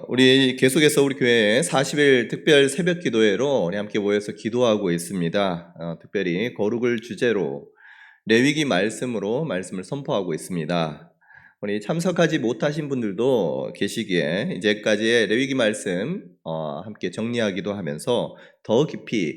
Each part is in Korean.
우리 계속해서 우리 교회에 40일 특별 새벽 기도회로 우리 함께 모여서 기도하고 있습니다. 특별히 거룩을 주제로 레위기 말씀으로 말씀을 선포하고 있습니다. 우리 참석하지 못하신 분들도 계시기에 이제까지의 레위기 말씀 함께 정리하기도 하면서 더 깊이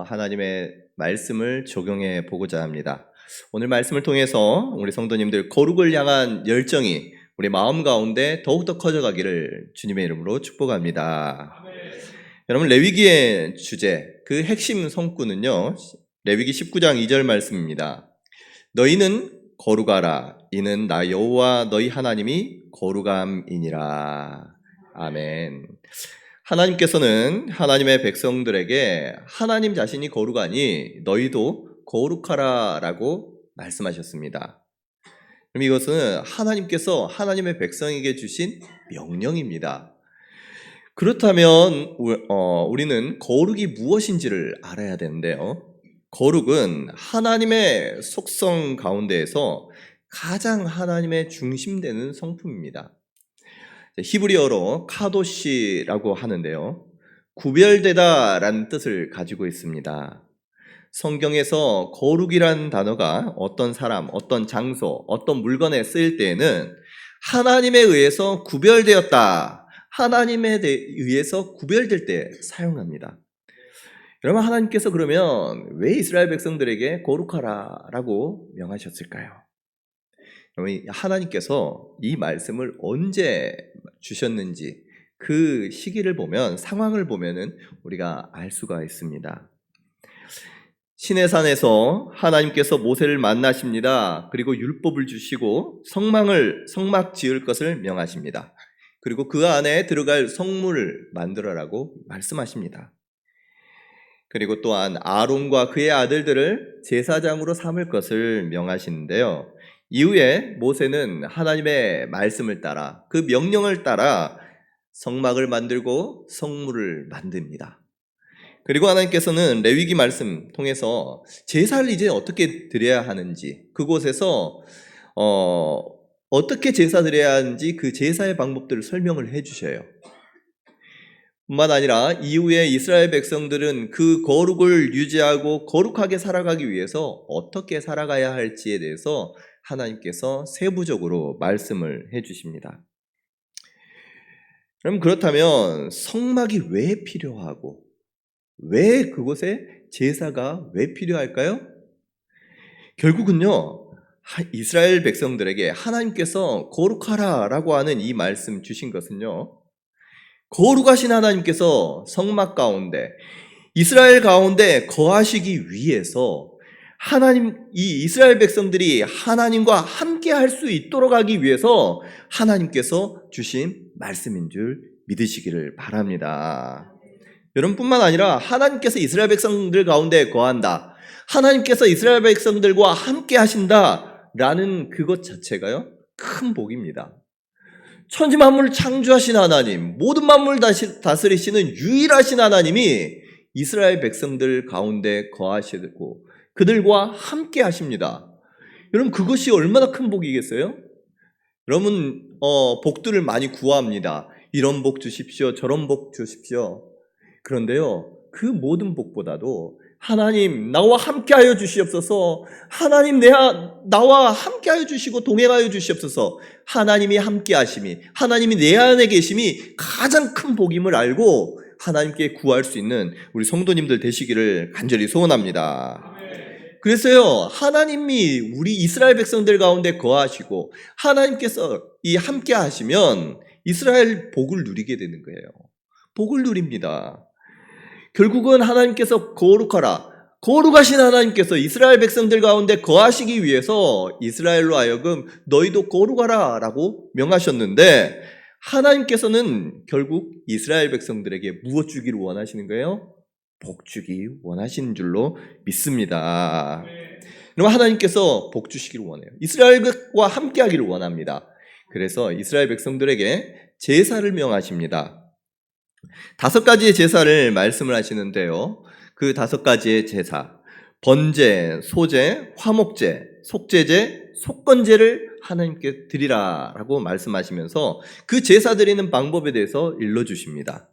하나님의 말씀을 적용해 보고자 합니다. 오늘 말씀을 통해서 우리 성도님들 거룩을 향한 열정이 우리 마음 가운데 더욱더 커져가기를 주님의 이름으로 축복합니다. 아멘. 여러분, 레위기의 주제, 그 핵심 성구는요, 레위기 19장 2절 말씀입니다. 너희는 거룩하라. 이는 나 여호와 너희 하나님이 거룩함이니라. 아멘. 하나님께서는 하나님의 백성들에게 하나님 자신이 거룩하니 너희도 거룩하라 라고 말씀하셨습니다. 그럼 이것은 하나님께서 하나님의 백성에게 주신 명령입니다. 그렇다면 우리는 거룩이 무엇인지를 알아야 되는데요. 거룩은 하나님의 속성 가운데에서 가장 하나님의 중심되는 성품입니다. 히브리어로 카도시라고 하는데요. 구별되다라는 뜻을 가지고 있습니다. 성경에서 거룩이라는 단어가 어떤 사람, 어떤 장소, 어떤 물건에 쓰일 때에는 하나님에 의해서 구별되었다, 하나님에 의해서 구별될 때 사용합니다. 여러분, 하나님께서 그러면 왜 이스라엘 백성들에게 거룩하라 라고 명하셨을까요? 여러분, 하나님께서 이 말씀을 언제 주셨는지 그 시기를 보면, 상황을 보면은 우리가 알 수가 있습니다. 시내산에서 하나님께서 모세를 만나십니다. 그리고 율법을 주시고 성막 지을 것을 명하십니다. 그리고 그 안에 들어갈 성물을 만들어라고 말씀하십니다. 그리고 또한 아론과 그의 아들들을 제사장으로 삼을 것을 명하시는데요. 이후에 모세는 하나님의 말씀을 따라, 그 명령을 따라 성막을 만들고 성물을 만듭니다. 그리고 하나님께서는 레위기 말씀 통해서 제사를 이제 어떻게 드려야 하는지, 그곳에서 어떻게 제사 드려야 하는지 그 제사의 방법들을 설명을 해주셔요. 뿐만 아니라 이후에 이스라엘 백성들은 그 거룩을 유지하고 거룩하게 살아가기 위해서 어떻게 살아가야 할지에 대해서 하나님께서 세부적으로 말씀을 해주십니다. 그럼 그렇다면 성막이 왜 필요하고 왜 그곳에 제사가 왜 필요할까요? 결국은요, 이스라엘 백성들에게 하나님께서 거룩하라 라고 하는 이 말씀 주신 것은요, 거룩하신 하나님께서 성막 가운데, 이스라엘 가운데 거하시기 위해서 이 이스라엘 백성들이 하나님과 함께 할 수 있도록 하기 위해서 하나님께서 주신 말씀인 줄 믿으시기를 바랍니다. 여러분뿐만 아니라 하나님께서 이스라엘 백성들 가운데 거한다, 하나님께서 이스라엘 백성들과 함께 하신다라는 그것 자체가요, 큰 복입니다. 천지 만물을 창조하신 하나님, 모든 만물을 다스리시는 유일하신 하나님이 이스라엘 백성들 가운데 거하시고 그들과 함께 하십니다. 여러분, 그것이 얼마나 큰 복이겠어요? 여러분, 복들을 많이 구합니다. 이런 복 주십시오, 저런 복 주십시오. 그런데요, 그 모든 복보다도 하나님 나와 함께하여 주시옵소서, 하나님 나와 함께하여 주시고 동행하여 주시옵소서, 하나님이 함께하심이, 하나님이 내 안에 계심이 가장 큰 복임을 알고 하나님께 구할 수 있는 우리 성도님들 되시기를 간절히 소원합니다. 그래서요, 하나님이 우리 이스라엘 백성들 가운데 거하시고 하나님께서 이 함께 하시면 이스라엘 복을 누리게 되는 거예요. 복을 누립니다. 결국은 하나님께서 거룩하라, 거룩하신 하나님께서 이스라엘 백성들 가운데 거하시기 위해서 이스라엘로 하여금 너희도 거룩하라 라고 명하셨는데, 하나님께서는 결국 이스라엘 백성들에게 무엇 주기를 원하시는 거예요? 복 주기 원하시는 줄로 믿습니다. 그럼 하나님께서 복 주시기를 원해요. 이스라엘과 함께 하기를 원합니다. 그래서 이스라엘 백성들에게 제사를 명하십니다. 5가지의 제사를 말씀을 하시는데요, 그 5가지의 제사, 번제, 소제, 화목제, 속죄제, 속건제를 하나님께 드리라라고 말씀하시면서 그 제사 드리는 방법에 대해서 일러주십니다.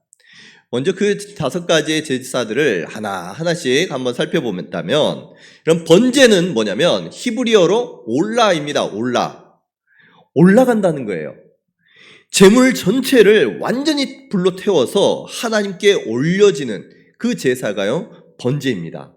먼저 그 5가지의 제사들을 하나씩 한번 살펴보면, 그럼 번제는 뭐냐면 히브리어로 올라입니다. 올라간다는 거예요. 제물 전체를 완전히 불로 태워서 하나님께 올려지는 그 제사가요, 번제입니다.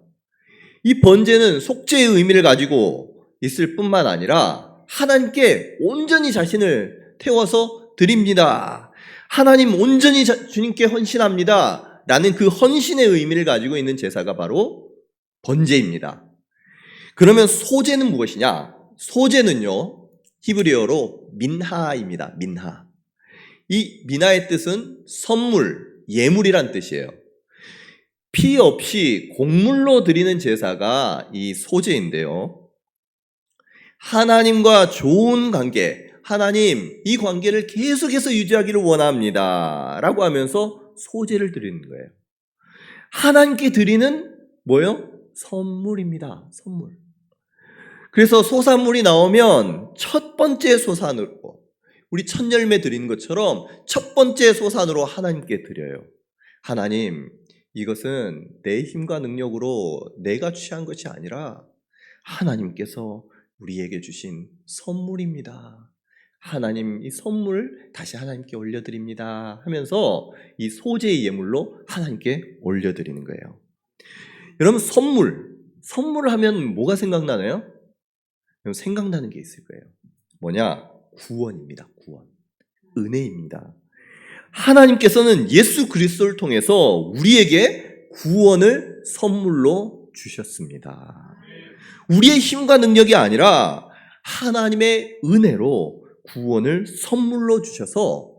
이 번제는 속죄의 의미를 가지고 있을 뿐만 아니라 하나님께 온전히 자신을 태워서 드립니다. 하나님 온전히 주님께 헌신합니다. 라는 그 헌신의 의미를 가지고 있는 제사가 바로 번제입니다. 그러면 소제는 무엇이냐? 소제는요, 히브리어로 민하입니다. 민하. 이 민하의 뜻은 선물, 예물이란 뜻이에요. 피 없이 곡물로 드리는 제사가 이 소제인데요. 하나님과 좋은 관계, 하나님 이 관계를 계속해서 유지하기를 원합니다. 라고 하면서 소제를 드리는 거예요. 하나님께 드리는 뭐예요? 선물입니다. 선물. 그래서 소산물이 나오면 첫 번째 소산으로, 우리 첫 열매 드리는 것처럼 첫 번째 소산으로 하나님께 드려요. 하나님, 이것은 내 힘과 능력으로 내가 취한 것이 아니라 하나님께서 우리에게 주신 선물입니다. 하나님, 이 선물 다시 하나님께 올려드립니다 하면서 이 소제의 예물로 하나님께 올려드리는 거예요. 여러분, 선물을 하면 뭐가 생각나나요? 생각나는 게 있을 거예요. 뭐냐? 구원입니다. 구원. 은혜입니다. 하나님께서는 예수 그리스도를 통해서 우리에게 구원을 선물로 주셨습니다. 우리의 힘과 능력이 아니라 하나님의 은혜로 구원을 선물로 주셔서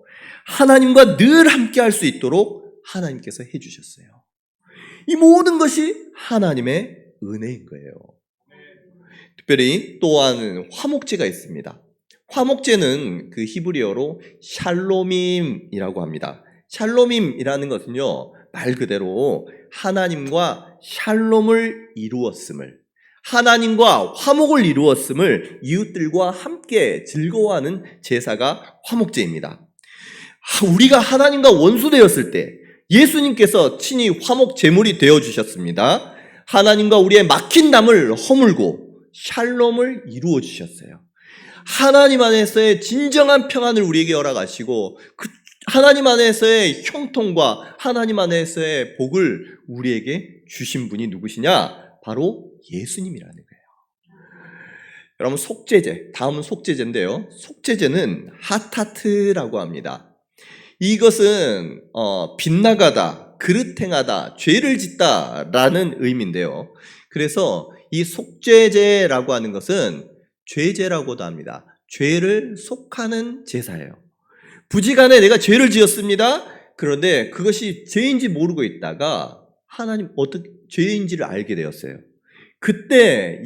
하나님과 늘 함께 할 수 있도록 하나님께서 해주셨어요. 이 모든 것이 하나님의 은혜인 거예요. 특별히 또한 화목제가 있습니다. 화목제는 그 히브리어로 샬롬임이라고 합니다. 샬롬임이라는 것은요, 말 그대로 하나님과 샬롬을 이루었음을, 하나님과 화목을 이루었음을 이웃들과 함께 즐거워하는 제사가 화목제입니다. 우리가 하나님과 원수되었을 때 예수님께서 친히 화목 제물이 되어주셨습니다. 하나님과 우리의 막힌 담을 허물고 샬롬을 이루어 주셨어요. 하나님 안에서의 진정한 평안을 우리에게 허락하시고 그 하나님 안에서의 형통과 하나님 안에서의 복을 우리에게 주신 분이 누구시냐? 바로 예수님이라는 거예요. 여러분, 속죄제, 다음은 속죄제인데요. 속죄제는 하타트라고 합니다. 이것은 빗나가다, 그릇행하다, 죄를 짓다라는 의미인데요. 그래서 이 속죄제라고 하는 것은 죄제라고도 합니다. 죄를 속하는 제사예요. 부지간에 내가 죄를 지었습니다. 그런데 그것이 죄인지 모르고 있다가 하나님 어떻게 죄인지를 알게 되었어요. 그때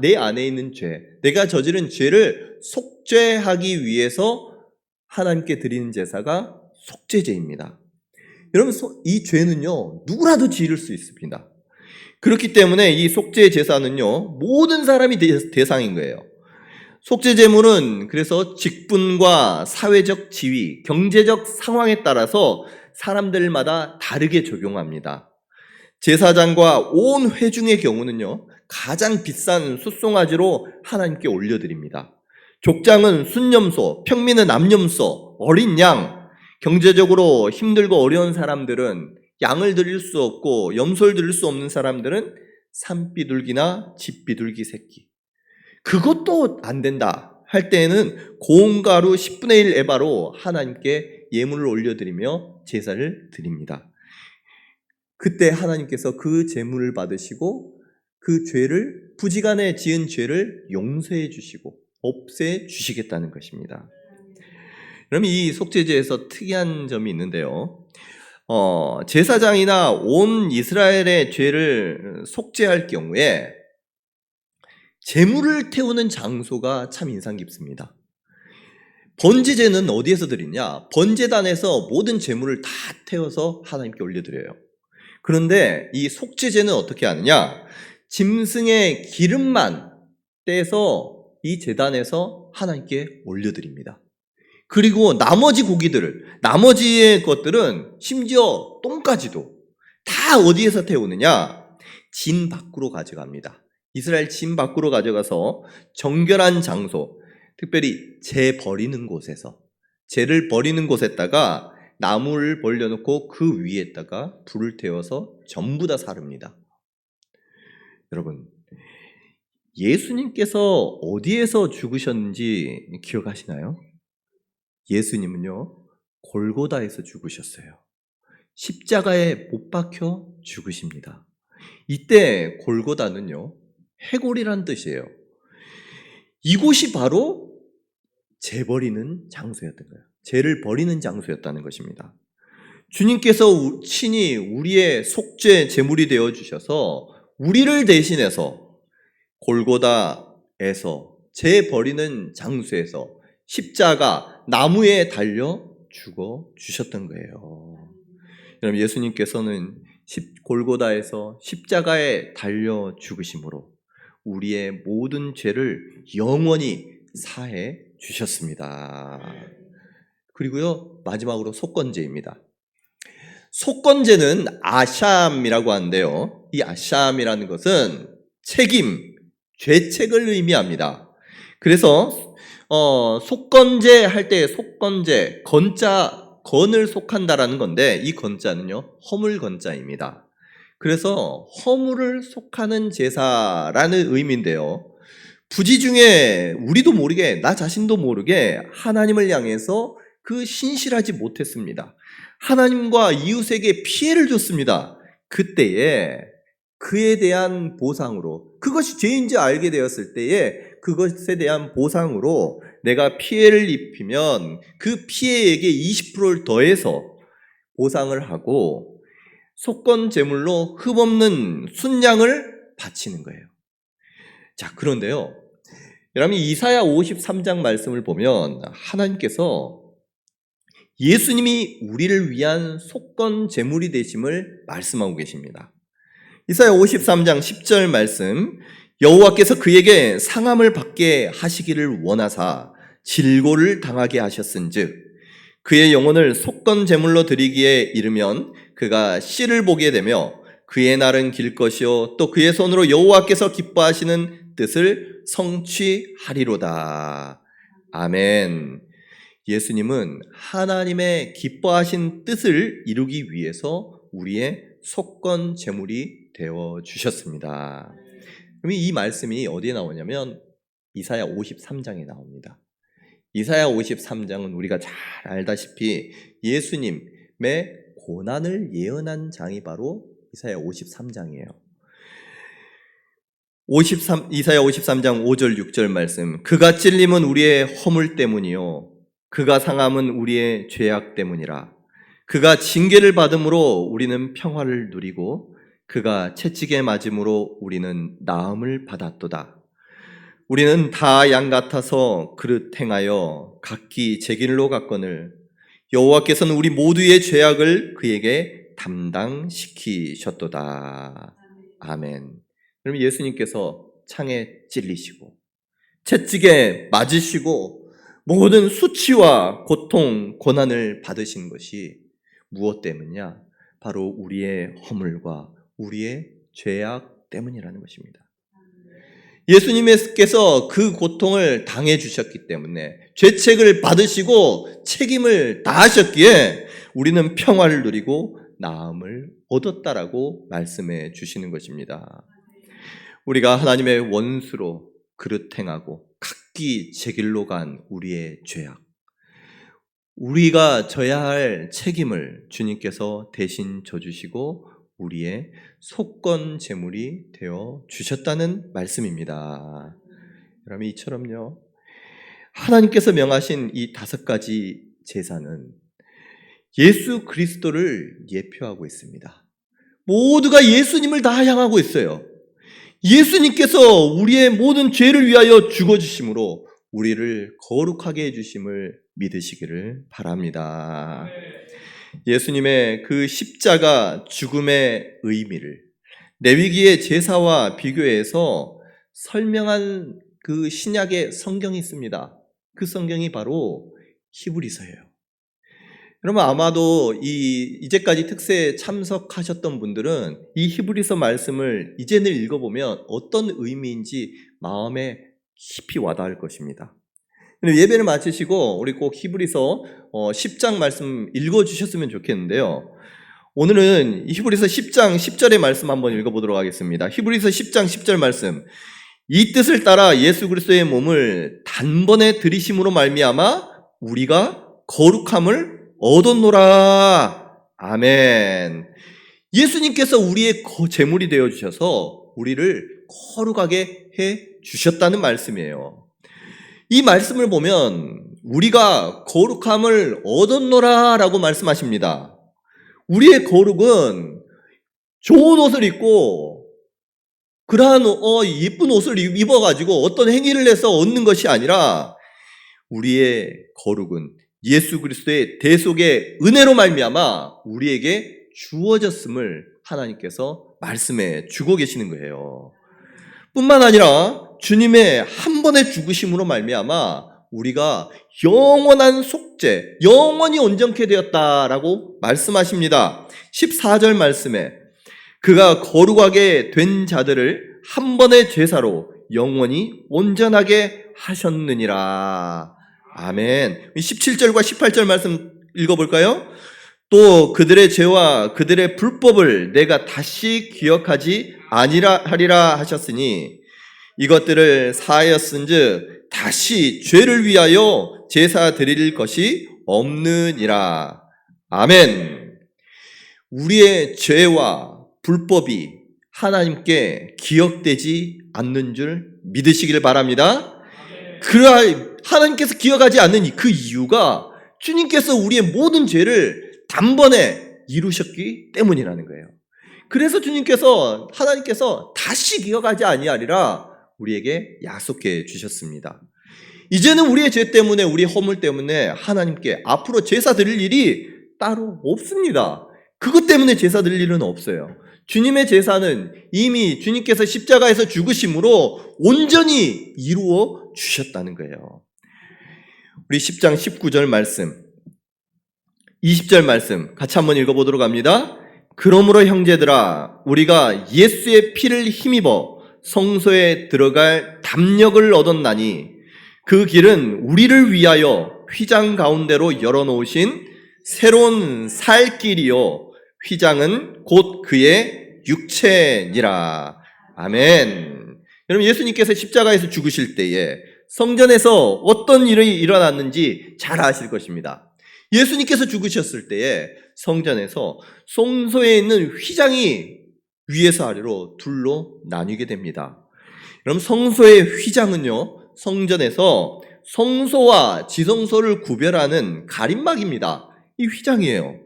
내 안에 있는 죄, 내가 저지른 죄를 속죄하기 위해서 하나님께 드리는 제사가 속죄제입니다. 여러분, 이 죄는요, 누구라도 지을 수 있습니다. 그렇기 때문에 이 속죄 제사는요, 모든 사람이 대상인 거예요. 속죄 제물은 그래서 직분과 사회적 지위, 경제적 상황에 따라서 사람들마다 다르게 적용합니다. 제사장과 온 회중의 경우는요, 가장 비싼 숫송아지로 하나님께 올려드립니다. 족장은 순념소, 평민은 암염소, 어린 양, 경제적으로 힘들고 어려운 사람들은 양을 드릴 수 없고 염소를 드릴 수 없는 사람들은 산비둘기나 집비둘기 새끼, 그것도 안 된다 할 때에는 고운가루 10분의 1 에바로 하나님께 예물을 올려드리며 제사를 드립니다. 그때 하나님께서 그 제물을 받으시고 그 죄를, 부지간에 지은 죄를 용서해 주시고 없애 주시겠다는 것입니다. 그러면 이 속죄제에서 특이한 점이 있는데요. 제사장이나 온 이스라엘의 죄를 속죄할 경우에 제물을 태우는 장소가 참 인상 깊습니다. 번제제는 어디에서 드리냐? 번제단에서 모든 제물을 다 태워서 하나님께 올려드려요. 그런데 이 속죄제는 어떻게 하느냐? 짐승의 기름만 떼서 이 제단에서 하나님께 올려드립니다. 그리고 나머지 고기들을, 나머지의 것들은 심지어 똥까지도 다 어디에서 태우느냐? 진 밖으로 가져갑니다. 이스라엘 진 밖으로 가져가서 정결한 장소, 특별히 재 버리는 곳에서, 재를 버리는 곳에다가 나무를 벌려놓고 그 위에다가 불을 태워서 전부 다 사릅니다. 여러분, 예수님께서 어디에서 죽으셨는지 기억하시나요? 예수님은요, 골고다에서 죽으셨어요. 십자가에 못 박혀 죽으십니다. 이때 골고다는요, 해골이란 뜻이에요. 이곳이 바로 재 버리는 장소였던 거예요. 죄를 버리는 장소였다는 것입니다. 주님께서 친히 우리의 속죄 제물이 되어 주셔서 우리를 대신해서 골고다에서 죄 버리는 장소에서 십자가 나무에 달려 죽어 주셨던 거예요. 여러분, 예수님께서는 골고다에서 십자가에 달려 죽으심으로 우리의 모든 죄를 영원히 사해 주셨습니다. 그리고요, 마지막으로 속건제입니다. 속건제는 아샴이라고 하는데요, 이 아샴이라는 것은 책임, 죄책을 의미합니다. 그래서 속건제 할 때 속건제, 건을 속한다라는 건데, 이 건자는요, 허물 건자입니다. 그래서 허물을 속하는 제사라는 의미인데요, 부지 중에 우리도 모르게, 나 자신도 모르게 하나님을 향해서 그 신실하지 못했습니다. 하나님과 이웃에게 피해를 줬습니다. 그때에 그에 대한 보상으로, 그것이 죄인지 알게 되었을 때에 그것에 대한 보상으로 내가 피해를 입히면 그 피해에게 20%를 더해서 보상을 하고 속건 제물로 흠없는 순양을 바치는 거예요. 자, 그런데요, 여러분, 이사야 53장 말씀을 보면 하나님께서 예수님이 우리를 위한 속건 제물이 되심을 말씀하고 계십니다. 이사야 53장 10절 말씀, 여호와께서 그에게 상함을 받게 하시기를 원하사 질고를 당하게 하셨은즉 그의 영혼을 속건 제물로 드리기에 이르면 그가 씨를 보게 되며 그의 날은 길 것이요 또 그의 손으로 여호와께서 기뻐하시는 뜻을 성취하리로다. 아멘. 예수님은 하나님의 기뻐하신 뜻을 이루기 위해서 우리의 속건 제물이 되어 주셨습니다. 그럼 이 말씀이 어디에 나오냐면 이사야 53장에 나옵니다. 이사야 53장은 우리가 잘 알다시피 예수님의 고난을 예언한 장이 바로 이사야 53장이에요. 이사야 53장 5절 6절 말씀, 그가 찔림은 우리의 허물 때문이요 그가 상함은 우리의 죄악 때문이라. 그가 징계를 받음으로 우리는 평화를 누리고 그가 채찍에 맞음으로 우리는 나음을 받았도다. 우리는 다 양 같아서 그릇 행하여 각기 제 길로 갔거늘 여호와께서는 우리 모두의 죄악을 그에게 담당시키셨도다. 아멘. 그럼 예수님께서 창에 찔리시고 채찍에 맞으시고 모든 수치와 고통, 고난을 받으신 것이 무엇 때문이냐? 바로 우리의 허물과 우리의 죄악 때문이라는 것입니다. 예수님께서 그 고통을 당해 주셨기 때문에, 죄책을 받으시고 책임을 다하셨기에 우리는 평화를 누리고 나음을 얻었다라고 말씀해 주시는 것입니다. 우리가 하나님의 원수로 그릇 행하고 각기 제 길로 간 우리의 죄악, 우리가 져야 할 책임을 주님께서 대신 져주시고 우리의 속건 제물이 되어 주셨다는 말씀입니다. 여러분, 이처럼요, 하나님께서 명하신 이 5가지 제사는 예수 그리스도를 예표하고 있습니다. 모두가 예수님을 다 향하고 있어요. 예수님께서 우리의 모든 죄를 위하여 죽어주심으로 우리를 거룩하게 해주심을 믿으시기를 바랍니다. 예수님의 그 십자가 죽음의 의미를 레위기의 제사와 비교해서 설명한 그 신약의 성경이 있습니다. 그 성경이 바로 히브리서예요. 여러분 아마도 이제까지 특세에 참석하셨던 분들은 이 히브리서 말씀을 이제는 읽어보면 어떤 의미인지 마음에 깊이 와닿을 것입니다. 예배를 마치시고 우리 꼭 히브리서 10장 말씀 읽어주셨으면 좋겠는데요. 오늘은 히브리서 10장 10절의 말씀 한번 읽어보도록 하겠습니다. 히브리서 10장 10절 말씀. 이 뜻을 따라 예수 그리스도의 몸을 단번에 들이심으로 말미암아 우리가 거룩함을 얻었노라. 아멘. 예수님께서 우리의 제물이 되어주셔서 우리를 거룩하게 해주셨다는 말씀이에요. 이 말씀을 보면 우리가 거룩함을 얻었노라 라고 말씀하십니다. 우리의 거룩은 좋은 옷을 입고 그러한 예쁜 옷을 입어가지고 어떤 행위를 해서 얻는 것이 아니라 우리의 거룩은 예수 그리스도의 대속의 은혜로 말미암아 우리에게 주어졌음을 하나님께서 말씀해 주고 계시는 거예요. 뿐만 아니라 주님의 한 번의 죽으심으로 말미암아 우리가 영원한 속죄, 영원히 온전케 되었다라고 말씀하십니다. 14절 말씀에 그가 거룩하게 된 자들을 한 번의 제사로 영원히 온전하게 하셨느니라. 아멘. 17절과 18절 말씀 읽어볼까요? 또 그들의 죄와 그들의 불법을 내가 다시 기억하지 아니하리라 하셨으니 이것들을 사하였은즉 다시 죄를 위하여 제사 드릴 것이 없느니라. 아멘. 우리의 죄와 불법이 하나님께 기억되지 않는 줄 믿으시기를 바랍니다. 하나님께서 기억하지 않는 그 이유가 주님께서 우리의 모든 죄를 단번에 이루셨기 때문이라는 거예요. 그래서 하나님께서 다시 기억하지 아니하리라 우리에게 약속해 주셨습니다. 이제는 우리의 죄 때문에, 우리의 허물 때문에 하나님께 앞으로 제사 드릴 일이 따로 없습니다. 그것 때문에 제사 드릴 일은 없어요. 주님의 제사는 이미 주님께서 십자가에서 죽으심으로 온전히 이루어 주셨다는 거예요. 우리 10장 19절 말씀, 20절 말씀 같이 한번 읽어보도록 합니다. 그러므로 형제들아 우리가 예수의 피를 힘입어 성소에 들어갈 담력을 얻었나니 그 길은 우리를 위하여 휘장 가운데로 열어놓으신 새로운 살 길이요 휘장은 곧 그의 육체니라. 아멘. 여러분 예수님께서 십자가에서 죽으실 때에 성전에서 어떤 일이 일어났는지 잘 아실 것입니다. 예수님께서 죽으셨을 때에 성전에서 성소에 있는 휘장이 위에서 아래로 둘로 나뉘게 됩니다. 여러분 성소의 휘장은요 성전에서 성소와 지성소를 구별하는 가림막입니다. 이 휘장이에요.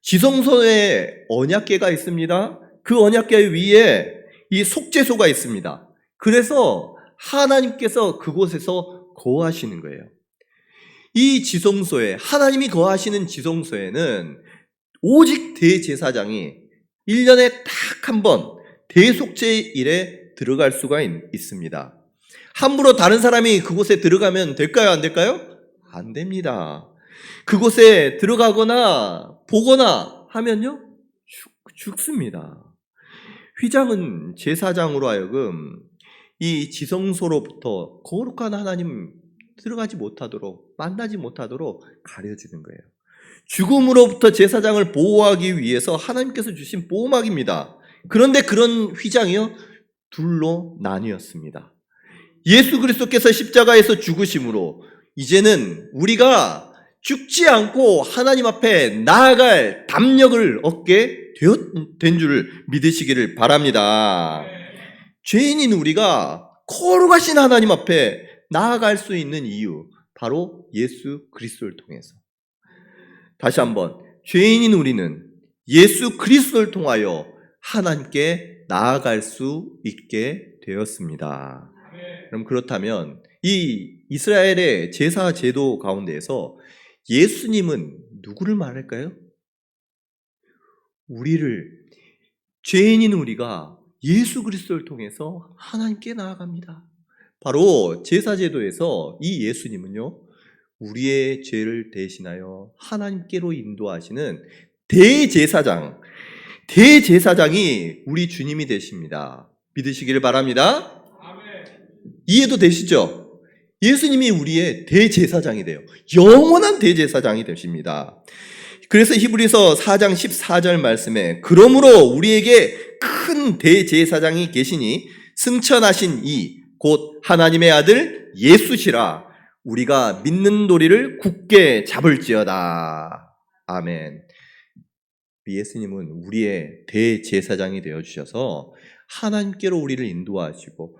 지성소에 언약궤가 있습니다. 그 언약궤 위에 이 속죄소가 있습니다. 그래서 하나님께서 그곳에서 거하시는 거예요. 이 지성소에, 하나님이 거하시는 지성소에는 오직 대제사장이 1년에 딱 한 번 대속죄일에 들어갈 수가 있습니다. 함부로 다른 사람이 그곳에 들어가면 될까요? 안 될까요? 안 됩니다. 그곳에 들어가거나 보거나 하면요 죽습니다. 휘장은 제사장으로 하여금 이 지성소로부터 거룩한 하나님 들어가지 못하도록, 만나지 못하도록 가려주는 거예요. 죽음으로부터 제사장을 보호하기 위해서 하나님께서 주신 보호막입니다. 그런데 그런 휘장이요 둘로 나뉘었습니다. 예수 그리스도께서 십자가에서 죽으심으로 이제는 우리가 죽지 않고 하나님 앞에 나아갈 담력을 얻게 된 줄 믿으시기를 바랍니다. 죄인인 우리가 거룩하신 하나님 앞에 나아갈 수 있는 이유, 바로 예수 그리스도를 통해서. 다시 한번, 죄인인 우리는 예수 그리스도를 통하여 하나님께 나아갈 수 있게 되었습니다. 그럼 그렇다면 이 이스라엘의 제사 제도 가운데에서 예수님은 누구를 말할까요? 죄인인 우리가 예수 그리스도를 통해서 하나님께 나아갑니다. 바로 제사제도에서 이 예수님은요, 우리의 죄를 대신하여 하나님께로 인도하시는 대제사장이 우리 주님이 되십니다. 믿으시기를 바랍니다. 이해도 되시죠? 예수님이 우리의 대제사장이 돼요. 영원한 대제사장이 되십니다. 그래서 히브리서 4장 14절 말씀에 그러므로 우리에게 큰 대제사장이 계시니 승천하신 이 곧 하나님의 아들 예수시라 우리가 믿는 도리를 굳게 잡을지어다. 아멘. 예수님은 우리의 대제사장이 되어주셔서 하나님께로 우리를 인도하시고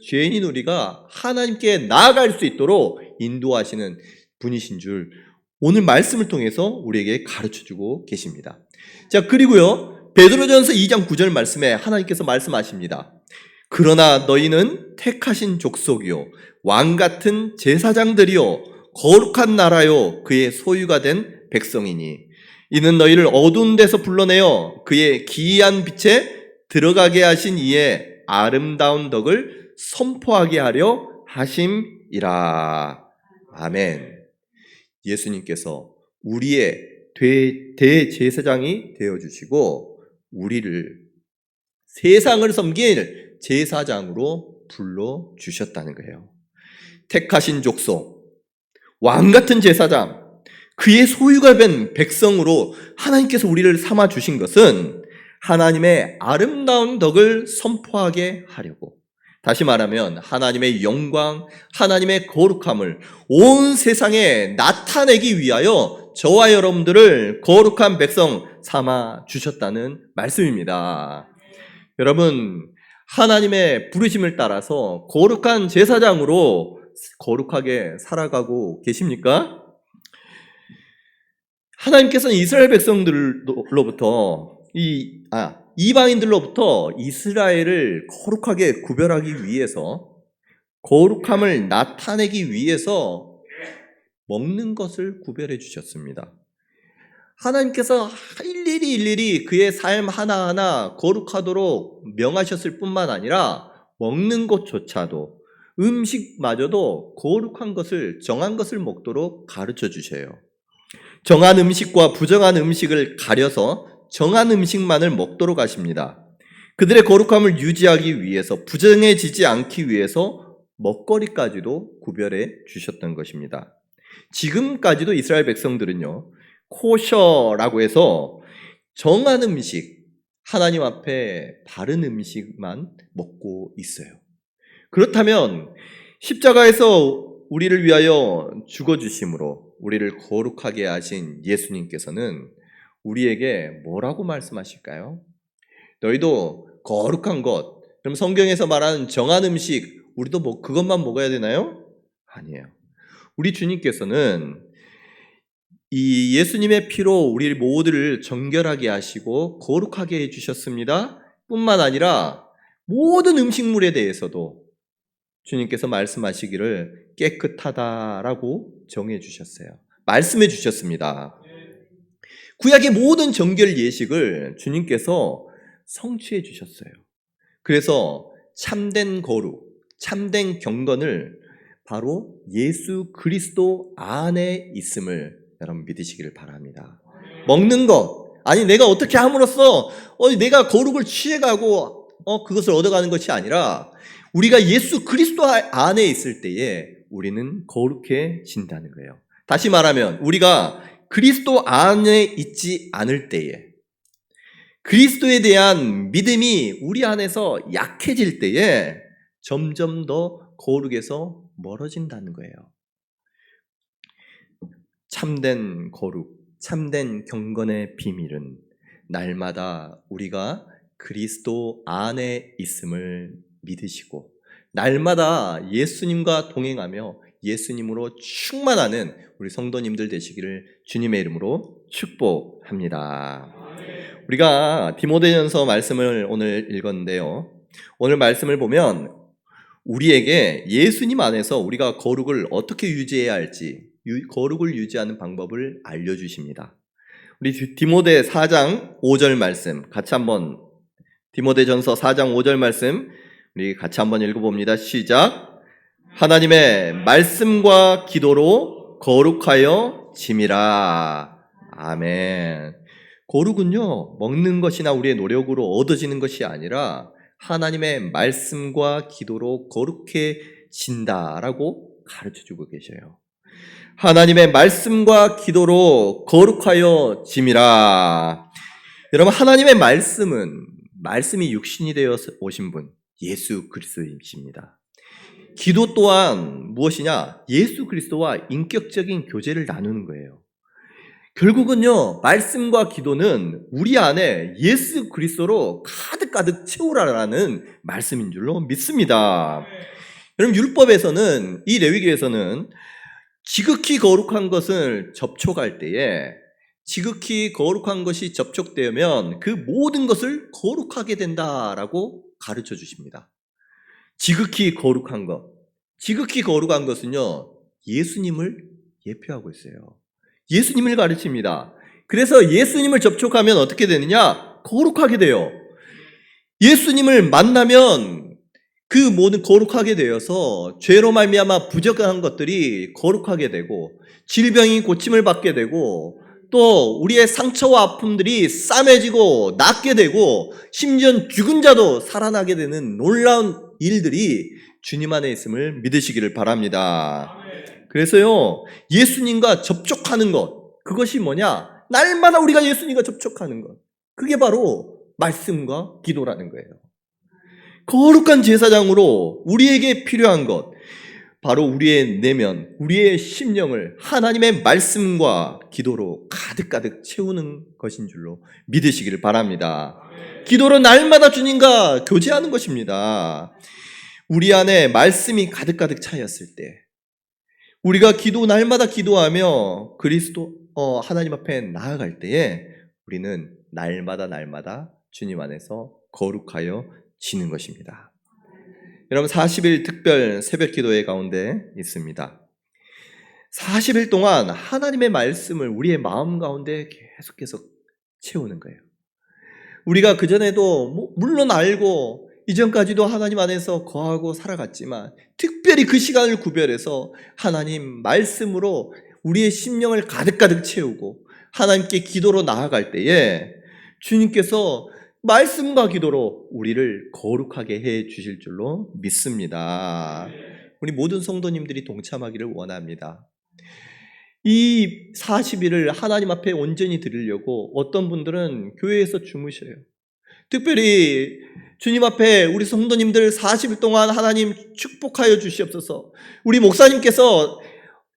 죄인인 우리가 하나님께 나아갈 수 있도록 인도하시는 분이신 줄 오늘 말씀을 통해서 우리에게 가르쳐주고 계십니다. 자, 그리고요, 베드로전서 2장 9절 말씀에 하나님께서 말씀하십니다. 그러나 너희는 택하신 족속이요 왕같은 제사장들이요 거룩한 나라요 그의 소유가 된 백성이니 이는 너희를 어두운 데서 불러내어 그의 기이한 빛에 들어가게 하신 이의 아름다운 덕을 선포하게 하려 하심이라. 아멘. 예수님께서 우리의 대제사장이 되어주시고 우리를 세상을 섬길 제사장으로 불러주셨다는 거예요. 택하신 족속, 왕같은 제사장, 그의 소유가 된 백성으로 하나님께서 우리를 삼아주신 것은 하나님의 아름다운 덕을 선포하게 하려고, 다시 말하면 하나님의 영광, 하나님의 거룩함을 온 세상에 나타내기 위하여 저와 여러분들을 거룩한 백성 삼아 주셨다는 말씀입니다. 여러분, 하나님의 부르심을 따라서 거룩한 제사장으로 거룩하게 살아가고 계십니까? 하나님께서는 이스라엘 백성들로부터 이방인들로부터 이스라엘을 거룩하게 구별하기 위해서, 거룩함을 나타내기 위해서 먹는 것을 구별해 주셨습니다. 하나님께서 일일이 그의 삶 하나하나 거룩하도록 명하셨을 뿐만 아니라 먹는 것조차도, 음식마저도 거룩한 것을, 정한 것을 먹도록 가르쳐 주셔요. 정한 음식과 부정한 음식을 가려서 정한 음식만을 먹도록 하십니다. 그들의 거룩함을 유지하기 위해서, 부정해지지 않기 위해서 먹거리까지도 구별해 주셨던 것입니다. 지금까지도 이스라엘 백성들은요, 코셔라고 해서 정한 음식, 하나님 앞에 바른 음식만 먹고 있어요. 그렇다면 십자가에서 우리를 위하여 죽어주심으로 우리를 거룩하게 하신 예수님께서는 우리에게 뭐라고 말씀하실까요? 너희도 거룩한 것, 그럼 성경에서 말하는 정한 음식, 우리도 그것만 먹어야 되나요? 아니에요. 우리 주님께서는 이 예수님의 피로 우리 모두를 정결하게 하시고 거룩하게 해주셨습니다. 뿐만 아니라 모든 음식물에 대해서도 주님께서 말씀하시기를 깨끗하다라고 정해 주셨어요. 말씀해 주셨습니다. 구약의 모든 정결 예식을 주님께서 성취해 주셨어요. 그래서 참된 거룩, 참된 경건을 바로 예수 그리스도 안에 있음을 여러분 믿으시기를 바랍니다. 먹는 것, 아니 내가 어떻게 함으로써 내가 거룩을 취해가고 그것을 얻어가는 것이 아니라 우리가 예수 그리스도 안에 있을 때에 우리는 거룩해진다는 거예요. 다시 말하면 우리가 그리스도 안에 있지 않을 때에, 그리스도에 대한 믿음이 우리 안에서 약해질 때에 점점 더 거룩에서 멀어진다는 거예요. 참된 거룩, 참된 경건의 비밀은 날마다 우리가 그리스도 안에 있음을 믿으시고 날마다 예수님과 동행하며 예수님으로 충만하는 우리 성도님들 되시기를 주님의 이름으로 축복합니다. 우리가 디모데전서 말씀을 오늘 읽었는데요. 오늘 말씀을 보면 우리에게 예수님 안에서 우리가 거룩을 어떻게 유지해야 할지, 거룩을 유지하는 방법을 알려주십니다. 우리 디모데 4장 5절 말씀 같이 한번, 디모데전서 4장 5절 말씀 우리 같이 한번 읽어봅니다. 시작. 하나님의 말씀과 기도로 거룩하여 짐이라. 아멘. 거룩은요, 먹는 것이나 우리의 노력으로 얻어지는 것이 아니라 하나님의 말씀과 기도로 거룩해진다라고 가르쳐주고 계셔요. 하나님의 말씀과 기도로 거룩하여 짐이라. 여러분, 하나님의 말씀이 육신이 되어 오신 분, 예수 그리스도이십니다. 기도 또한 무엇이냐? 예수 그리스도와 인격적인 교제를 나누는 거예요. 결국은요, 말씀과 기도는 우리 안에 예수 그리스도로 가득가득 채우라라는 말씀인 줄로 믿습니다. 여러분, 율법에서는, 이 레위기에서는 지극히 거룩한 것을 접촉할 때에 지극히 거룩한 것이 접촉되면 그 모든 것을 거룩하게 된다라고 가르쳐 주십니다. 지극히 거룩한 것. 지극히 거룩한 것은요, 예수님을 예표하고 있어요. 예수님을 가르칩니다. 그래서 예수님을 접촉하면 어떻게 되느냐? 거룩하게 돼요. 예수님을 만나면 그 모든 거룩하게 되어서 죄로 말미암아 부족한 것들이 거룩하게 되고 질병이 고침을 받게 되고 또 우리의 상처와 아픔들이 싸매지고 낫게 되고 심지어 죽은 자도 살아나게 되는 놀라운 일들이 주님 안에 있음을 믿으시기를 바랍니다. 그래서요, 예수님과 접촉하는 것, 그것이 뭐냐? 날마다 우리가 예수님과 접촉하는 것, 그게 바로 말씀과 기도라는 거예요. 거룩한 제사장으로 우리에게 필요한 것, 바로 우리의 내면, 우리의 심령을 하나님의 말씀과 기도로 가득가득 채우는 것인 줄로 믿으시기를 바랍니다. 기도로 날마다 주님과 교제하는 것입니다. 우리 안에 말씀이 가득가득 차였을 때, 우리가 날마다 기도하며 하나님 앞에 나아갈 때에 우리는 날마다 주님 안에서 거룩하여 지는 것입니다. 여러분, 40일 특별 새벽 기도회 가운데 있습니다. 40일 동안 하나님의 말씀을 우리의 마음 가운데 계속 채우는 거예요. 우리가 그전에도 물론 알고 이전까지도 하나님 안에서 거하고 살아갔지만 특별히 그 시간을 구별해서 하나님 말씀으로 우리의 심령을 가득가득 채우고 하나님께 기도로 나아갈 때에 주님께서 말씀과 기도로 우리를 거룩하게 해 주실 줄로 믿습니다. 우리 모든 성도님들이 동참하기를 원합니다. 이 40일을 하나님 앞에 온전히 드리려고 어떤 분들은 교회에서 주무셔요. 특별히 주님 앞에 우리 성도님들 40일 동안 하나님 축복하여 주시옵소서. 우리 목사님께서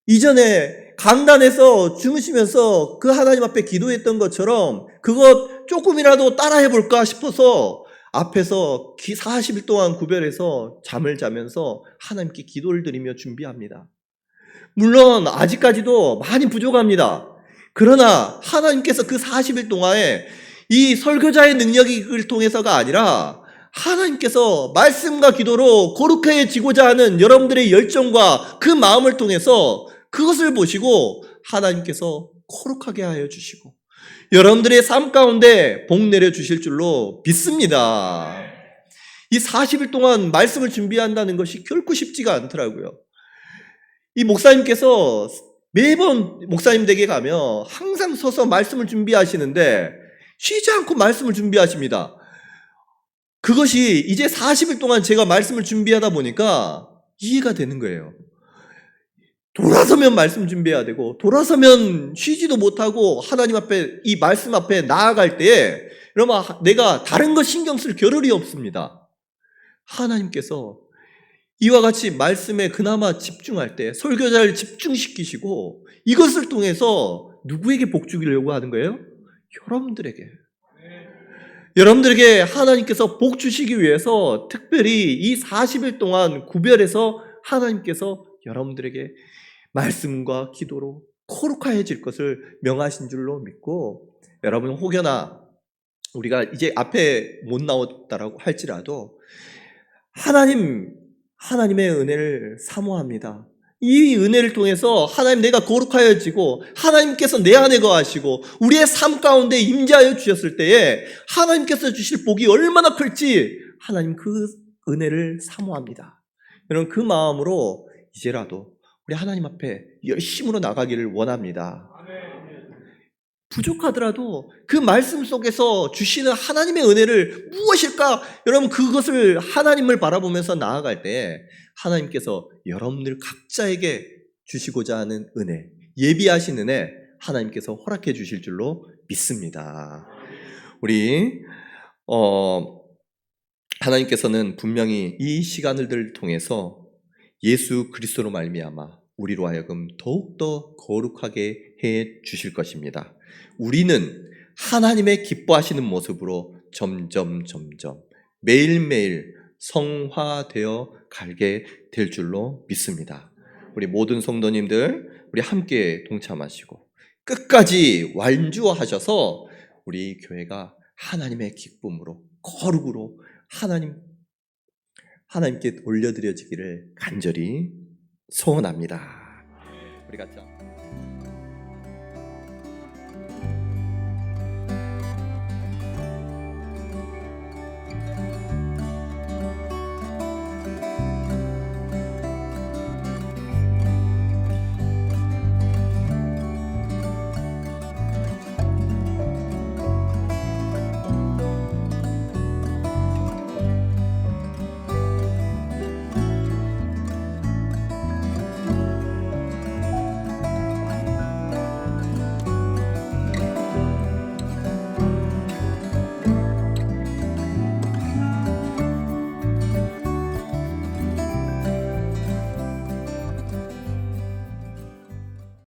이전에 강단에서 주무시면서 그 하나님 앞에 기도했던 것처럼 그것 조금이라도 따라해 볼까 싶어서 앞에서 40일 동안 구별해서 잠을 자면서 하나님께 기도를 드리며 준비합니다. 물론 아직까지도 많이 부족합니다. 그러나 하나님께서 그 40일 동안에 이 설교자의 능력을 통해서가 아니라 하나님께서 말씀과 기도로 거룩해지고자 하는 여러분들의 열정과 그 마음을 통해서 그것을 보시고 하나님께서 거룩하게 하여 주시고 여러분들의 삶 가운데 복 내려주실 줄로 믿습니다. 이 40일 동안 말씀을 준비한다는 것이 결코 쉽지가 않더라고요. 이 목사님께서 매번 목사님 댁에 가면 항상 서서 말씀을 준비하시는데 쉬지 않고 말씀을 준비하십니다. 그것이 이제 40일 동안 제가 말씀을 준비하다 보니까 이해가 되는 거예요. 돌아서면 말씀 준비해야 되고 돌아서면 쉬지도 못하고 하나님 앞에 이 말씀 앞에 나아갈 때에 여러분 내가 다른 것 신경 쓸 겨를이 없습니다. 하나님께서 이와 같이 말씀에 그나마 집중할 때 설교자를 집중시키시고 이것을 통해서 누구에게 복 주기려고 하는 거예요? 여러분들에게 하나님께서 복 주시기 위해서 특별히 이 40일 동안 구별해서 하나님께서 여러분들에게 말씀과 기도로 거룩해질 것을 명하신 줄로 믿고 여러분 혹여나 우리가 이제 앞에 못 나왔다라고 할지라도 하나님의 은혜를 사모합니다. 이 은혜를 통해서 하나님 내가 거룩하여지고 하나님께서 내 안에 거하시고 우리의 삶 가운데 임재하여 주셨을 때에 하나님께서 주실 복이 얼마나 클지 하나님 그 은혜를 사모합니다. 여러분 그 마음으로 이제라도 우리 하나님 앞에 열심으로 나가기를 원합니다. 부족하더라도 그 말씀 속에서 주시는 하나님의 은혜를 무엇일까? 여러분 그것을 하나님을 바라보면서 나아갈 때 하나님께서 여러분들 각자에게 주시고자 하는 은혜, 예비하신 은혜 하나님께서 허락해 주실 줄로 믿습니다. 우리 하나님께서는 분명히 이 시간을 통해서 예수 그리스도로 말미암아 우리로 하여금 더욱더 거룩하게 해 주실 것입니다. 우리는 하나님의 기뻐하시는 모습으로 점점 매일매일 성화되어 가게 될 줄로 믿습니다. 우리 모든 성도님들 우리 함께 동참하시고 끝까지 완주하셔서 우리 교회가 하나님의 기쁨으로 거룩으로 하나님께 올려드려지기를 간절히 소원합니다. 우리 같이